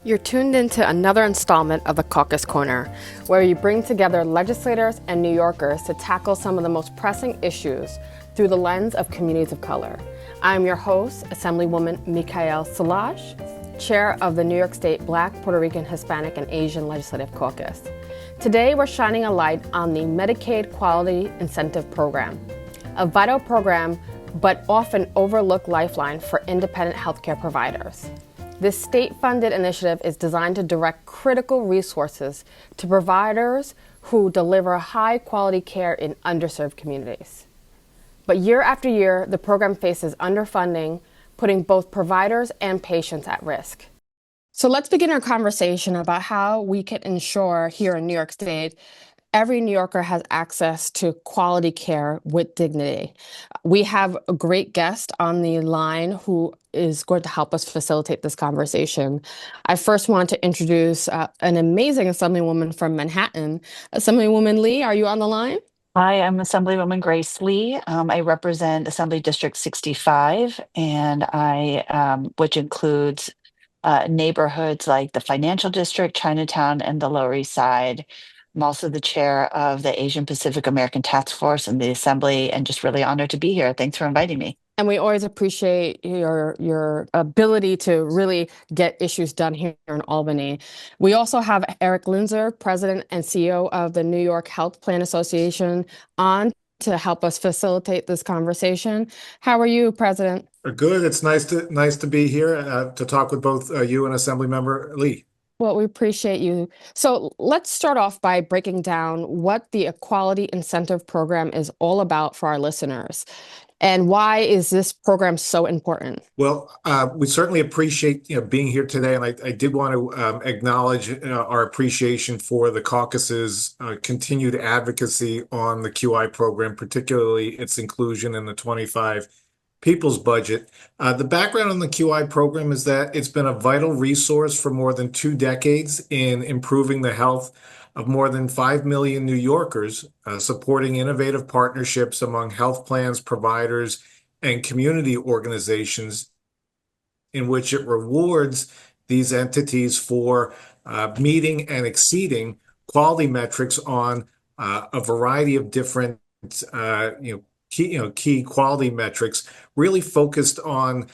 You're tuned into another installment of the Caucus Corner, where you bring together legislators and New Yorkers to tackle some of the most pressing issues through the lens of communities of color. I'm your host, Assemblywoman Micaële Szilagyi, Chair of the New York State Black, Puerto Rican, Hispanic, and Asian Legislative Caucus. Today, we're shining a light on the Medicaid Quality Incentive Program, a vital program but often overlooked lifeline for independent healthcare providers. This state-funded initiative is designed to direct critical resources to providers who deliver high-quality care in underserved communities. But year after year, the program faces underfunding, putting both providers and patients at risk. So let's begin our conversation about how we can ensure here in New York State every New Yorker has access to quality care with dignity. We have a great guest on the line who is going to help us facilitate this conversation. I first want to introduce an amazing Assemblywoman from Manhattan. Assemblywoman Lee, are you on the line? Hi, I'm Assemblywoman Grace Lee. I represent Assembly District 65, and which includes neighborhoods like the Financial District, Chinatown, and the Lower East Side. I'm also the chair of the Asian Pacific American Task Force in the Assembly, and just really honored to be here. Thanks for inviting me. And we always appreciate your ability to really get issues done here in Albany. We also have Eric Linzer, President and CEO of the New York Health Plan Association, on to help us facilitate this conversation. How are you, President? Good. It's nice to be here to talk with both you and Assemblymember Lee. Well, we appreciate you. So let's start off by breaking down what the Equality Incentive Program is all about for our listeners. And why is this program so important? Well, we certainly appreciate being here today, and I did want to acknowledge our appreciation for the caucus's continued advocacy on the QI program, particularly its inclusion in the 25 People's Budget. The background on the QI program is that it's been a vital resource for more than 2 decades in improving the health of more than 5 million New Yorkers, supporting innovative partnerships among health plans, providers, and community organizations in which it rewards these entities for meeting and exceeding quality metrics on a variety of different key quality metrics, really focused on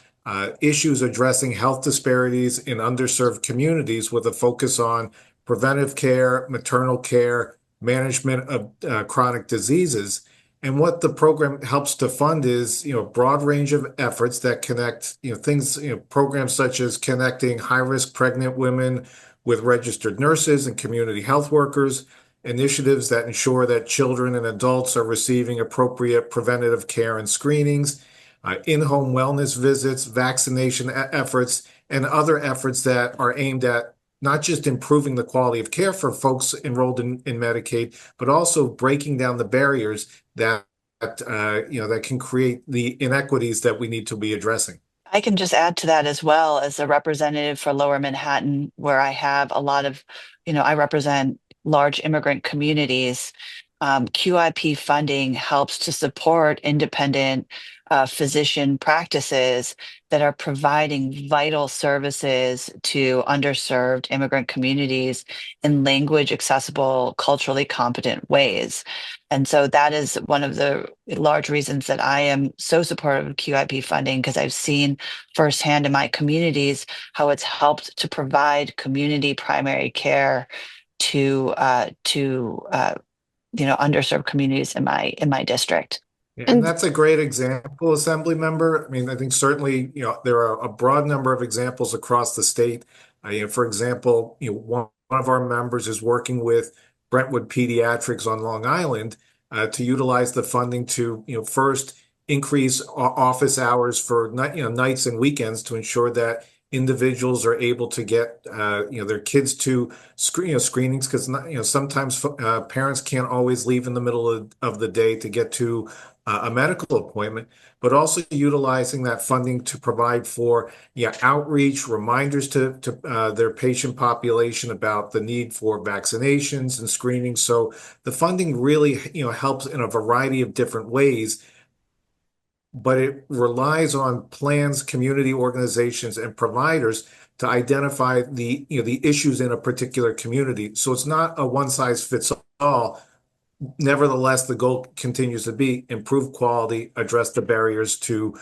issues addressing health disparities in underserved communities with a focus on preventive care, maternal care, management of chronic diseases. And what the program helps to fund is, a broad range of efforts that connect, programs such as connecting high-risk pregnant women with registered nurses and community health workers, initiatives that ensure that children and adults are receiving appropriate preventative care and screenings, in-home wellness visits, vaccination efforts, and other efforts that are aimed at not just improving the quality of care for folks enrolled in Medicaid, but also breaking down the barriers that can create the inequities that we need to be addressing. I can just add to that as well as a representative for Lower Manhattan, where I have a lot of, I represent large immigrant communities. QIP funding helps to support independent physician practices that are providing vital services to underserved immigrant communities in language accessible, culturally competent ways. And so that is one of the large reasons that I am so supportive of QIP funding, because I've seen firsthand in my communities how it's helped to provide community primary care to underserved communities in my district. And that's a great example, Assembly Member. I mean, I think certainly, there are a broad number of examples across the state. For example, one of our members is working with Brentwood Pediatrics on Long Island to utilize the funding to, first increase office hours for nights and weekends to ensure that individuals are able to get their kids to screenings, because sometimes parents can't always leave in the middle of the day to get to a medical appointment, but also utilizing that funding to provide for outreach, reminders to their patient population about the need for vaccinations and screenings. So the funding really helps in a variety of different ways, but it relies on plans, community organizations, and providers to identify the issues in a particular community. So it's not a one size fits all. Nevertheless, the goal continues to be improve quality, address the barriers to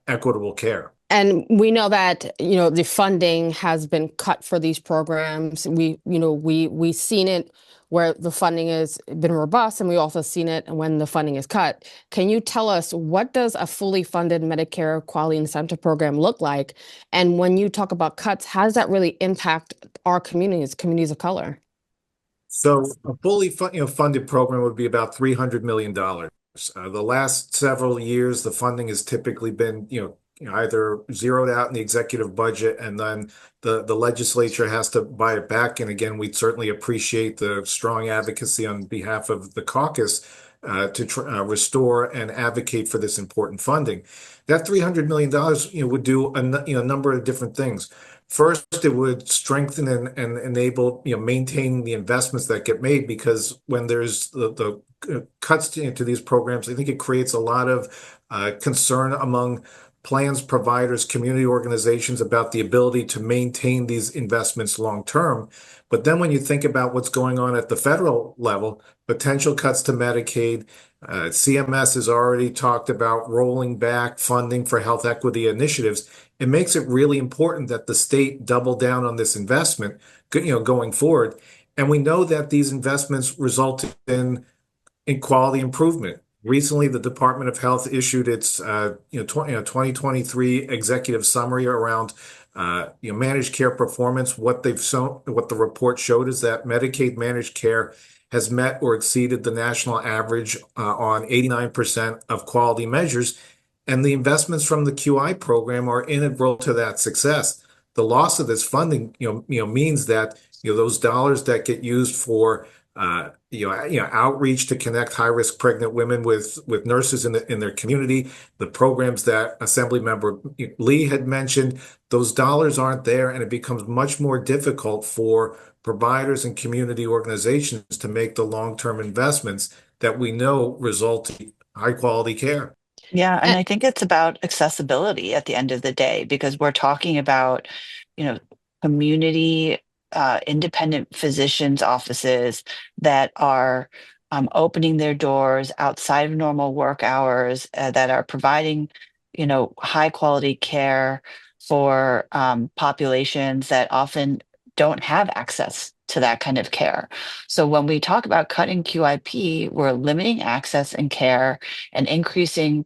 equitable care. And we know that, the funding has been cut for these programs. We've seen it where the funding has been robust, and we also seen it when the funding is cut. Can you tell us, what does a fully funded Medicare Quality Incentive Program look like? And when you talk about cuts, how does that really impact our communities of color? So a fully funded program would be about $300 million. The last several years, the funding has typically been, either zeroed out in the executive budget, and then the legislature has to buy it back. And again, we'd certainly appreciate the strong advocacy on behalf of the caucus to restore and advocate for this important funding. That $300 million, would do a number of different things. First, it would strengthen and enable, maintaining the investments that get made, because when there's the cuts to these programs, I think it creates a lot of concern among plans, providers, community organizations about the ability to maintain these investments long term. But then when you think about what's going on at the federal level, potential cuts to Medicaid, CMS has already talked about rolling back funding for health equity initiatives. It makes it really important that the state double down on this investment, going forward. And we know that these investments result in quality improvement. Recently, the Department of Health issued its 2023 executive summary around managed care performance. What the report showed is that Medicaid managed care has met or exceeded the national average on 89% of quality measures, and the investments from the QI program are integral to that success. The loss of this funding, means that those dollars that get used for outreach to connect high-risk pregnant women with nurses in their community, the programs that Assemblymember Lee had mentioned, those dollars aren't there, and it becomes much more difficult for providers and community organizations to make the long-term investments that we know result in high-quality care. Yeah, and And, I think it's about accessibility at the end of the day, because we're talking about, you know, community independent physicians' offices that are opening their doors outside of normal work hours, that are providing, high quality care for populations that often don't have access to that kind of care. So when we talk about cutting QIP, we're limiting access and care and increasing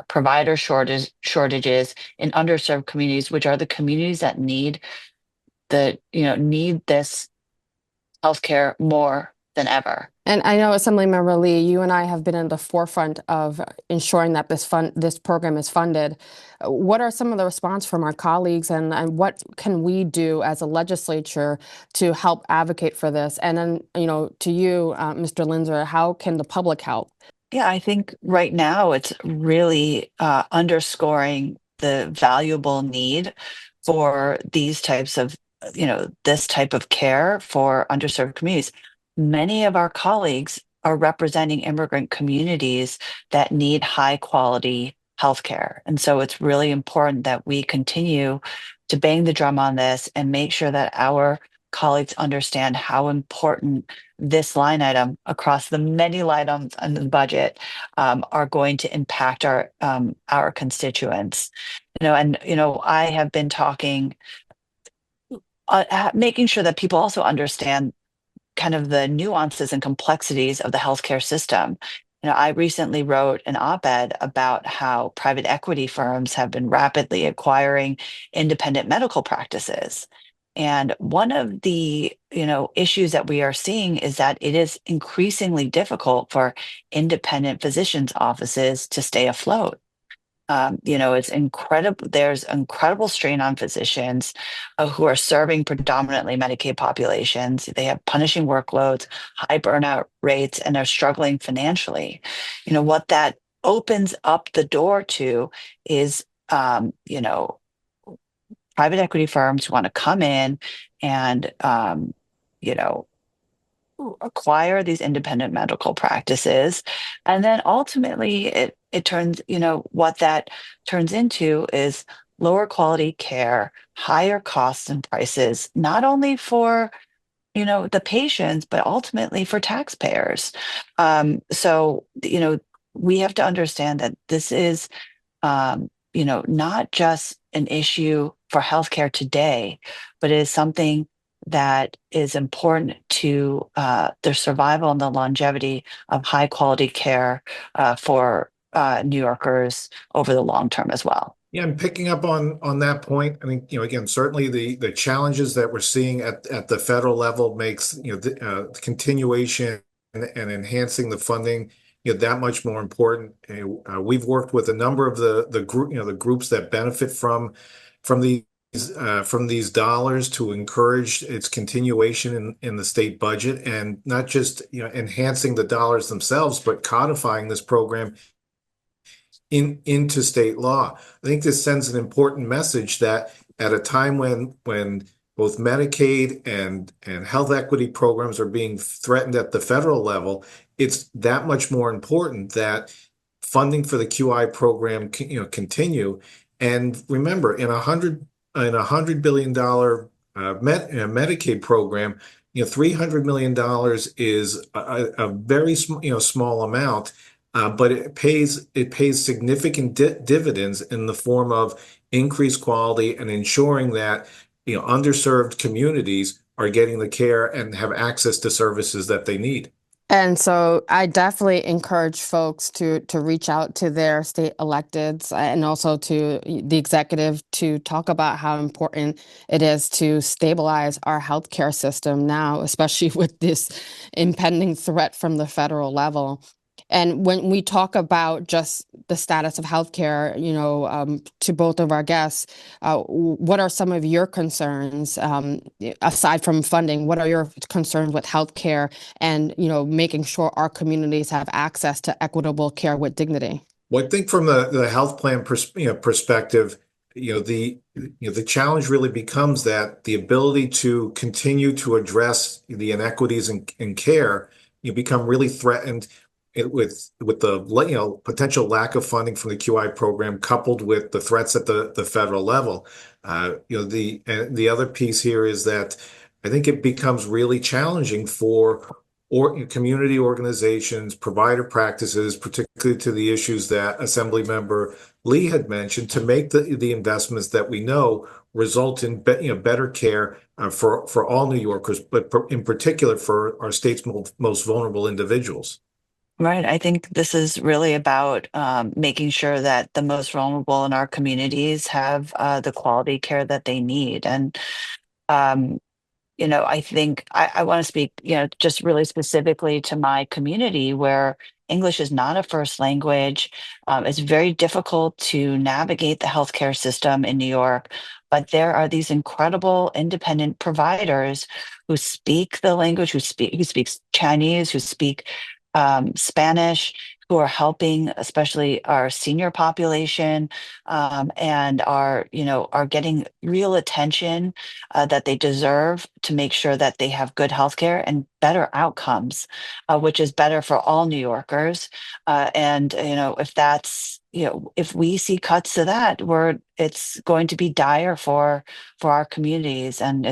provider shortages in underserved communities, which are the communities that need this healthcare more than ever. and I know, Assemblymember Lee, you and I have been in the forefront of ensuring that this program is funded. What are some of the response from our colleagues, and what can we do as a legislature to help advocate for this? And then, to you, Mr. Linzer, how can the public help? Yeah, I think right now it's really underscoring the valuable need for these types of, this type of care for underserved communities. Many of our colleagues are representing immigrant communities that need high quality healthcare. And so it's really important that we continue to bang the drum on this and make sure that our colleagues understand how important this line item across the many line items in the budget are going to impact our constituents. I have been talking, making sure that people also understand kind of the nuances and complexities of the healthcare system. I recently wrote an op-ed about how private equity firms have been rapidly acquiring independent medical practices. And one of the, issues that we are seeing is that it is increasingly difficult for independent physicians' offices to stay afloat. It's incredible. There's incredible strain on physicians who are serving predominantly Medicaid populations. They have punishing workloads, high burnout rates, and are struggling financially. What that opens up the door to is, private equity firms who want to come in and, acquire these independent medical practices. And then ultimately it turns, what that turns into is lower quality care, higher costs and prices, not only for the patients, but ultimately for taxpayers. So we have to understand that this is not just an issue for healthcare today, but it is something that is important to the survival and the longevity of high quality care for New Yorkers over the long term as well. Yeah, and picking up on that point, I think, again, certainly the challenges that we're seeing at the federal level makes, the continuation and enhancing the funding, that much more important. We've worked with a number of the groups that benefit from these from these dollars to encourage its continuation in the state budget, and not just, enhancing the dollars themselves, but codifying this program into state law. I think this sends an important message that at a time when both Medicaid and health equity programs are being threatened at the federal level, it's that much more important that funding for the QI program continue. And remember, in $100 billion Medicaid program, $300 million is a very small amount, but it pays significant dividends in the form of increased quality and ensuring that underserved communities are getting the care and have access to services that they need. And so I definitely encourage folks to reach out to their state electeds and also to the executive to talk about how important it is to stabilize our healthcare system now, especially with this impending threat from the federal level. And when we talk about just the status of healthcare, to both of our guests, what are some of your concerns, aside from funding? What are your concerns with healthcare and, making sure our communities have access to equitable care with dignity? Well, I think from the health plan perspective, the challenge really becomes that the ability to continue to address the inequities in care, become really threatened with the potential lack of funding from the QI program, coupled with the threats at the federal level. The other piece here is that I think it becomes really challenging for community organizations, provider practices, particularly to the issues that Assemblymember Lee had mentioned, to make the investments that we know result in better care for all New Yorkers, but in particular for our state's most vulnerable individuals. Right. I think this is really about making sure that the most vulnerable in our communities have the quality care that they need. And um, I think I want to speak, just really specifically to my community where English is not a first language. It's very difficult to navigate the healthcare system in New York, but there are these incredible independent providers who speak the language, who speaks Chinese, who speak Spanish, who are helping, especially our senior population, and are getting real attention that they deserve to make sure that they have good health care and better outcomes, which is better for all New Yorkers. If we see cuts to that, it's going to be dire for our communities, and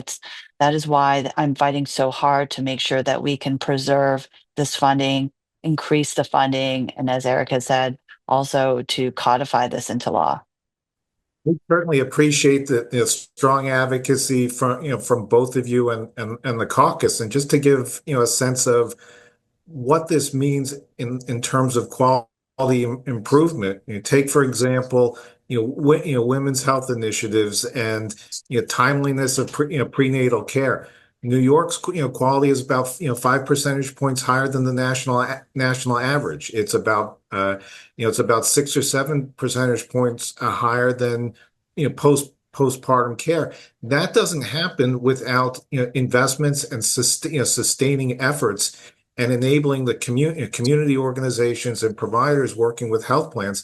that is why I'm fighting so hard to make sure that we can preserve this funding, increase the funding, and as Eric has said, also to codify this into law. We certainly appreciate the strong advocacy from both of you and the caucus. And just to give a sense of what this means in terms of quality improvement, take for example, women's health initiatives and timeliness of prenatal care. New York's quality is about 5 percentage points higher than the national average. It's about 6 or 7 percentage points higher than postpartum care. That doesn't happen without investments and sustaining efforts and enabling the community organizations and providers working with health plans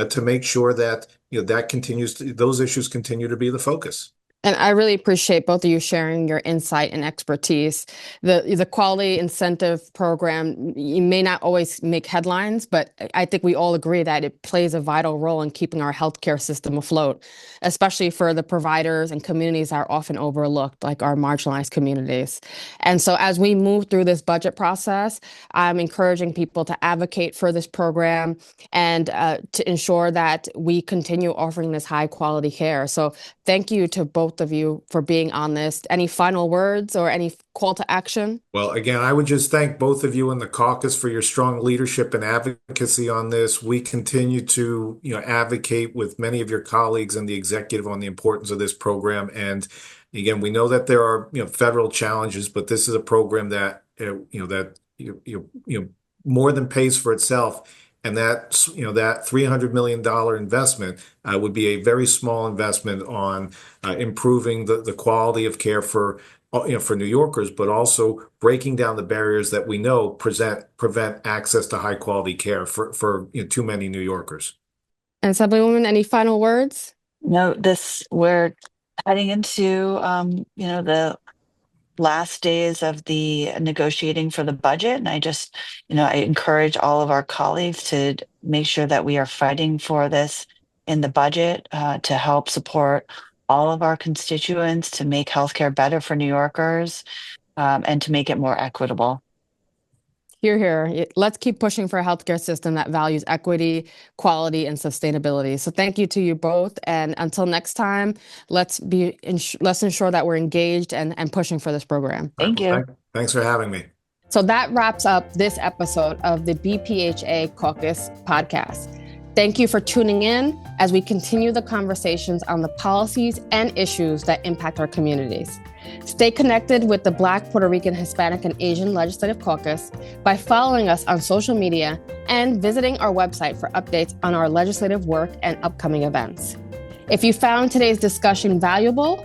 to make sure that those issues continue to be the focus. And I really appreciate both of you sharing your insight and expertise. The Quality Incentive Program, you may not always make headlines, but I think we all agree that it plays a vital role in keeping our healthcare system afloat, especially for the providers and communities that are often overlooked, like our marginalized communities. And so as we move through this budget process, I'm encouraging people to advocate for this program and to ensure that we continue offering this high quality care. So thank you to both of you for being on this. Any final words or any call to action? Well, again, I would just thank both of you in the caucus for your strong leadership and advocacy on this. We continue to, advocate with many of your colleagues and the executive on the importance of this program. And again, we know that there are, federal challenges, but this is a program that, more than pays for itself. And that $300 million investment would be a very small investment on improving the quality of care for New Yorkers, but also breaking down the barriers that we know prevent access to high quality care for too many New Yorkers. And Assemblywoman, any final words? No, we're heading into the last days of the negotiating for the budget. And I encourage all of our colleagues to make sure that we are fighting for this in the budget to help support all of our constituents, to make healthcare better for New Yorkers, and to make it more equitable. Hear, hear. Let's keep pushing for a healthcare system that values equity, quality, and sustainability. So thank you to you both. And until next time, let's ensure that we're engaged and pushing for this program. Thank you. Thanks for having me. So that wraps up this episode of the BPHA Caucus podcast. Thank you for tuning in as we continue the conversations on the policies and issues that impact our communities. Stay connected with the Black, Puerto Rican, Hispanic, and Asian Legislative Caucus by following us on social media and visiting our website for updates on our legislative work and upcoming events. If you found today's discussion valuable,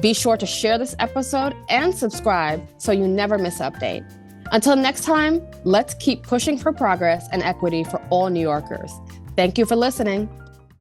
be sure to share this episode and subscribe so you never miss an update. Until next time, let's keep pushing for progress and equity for all New Yorkers. Thank you for listening.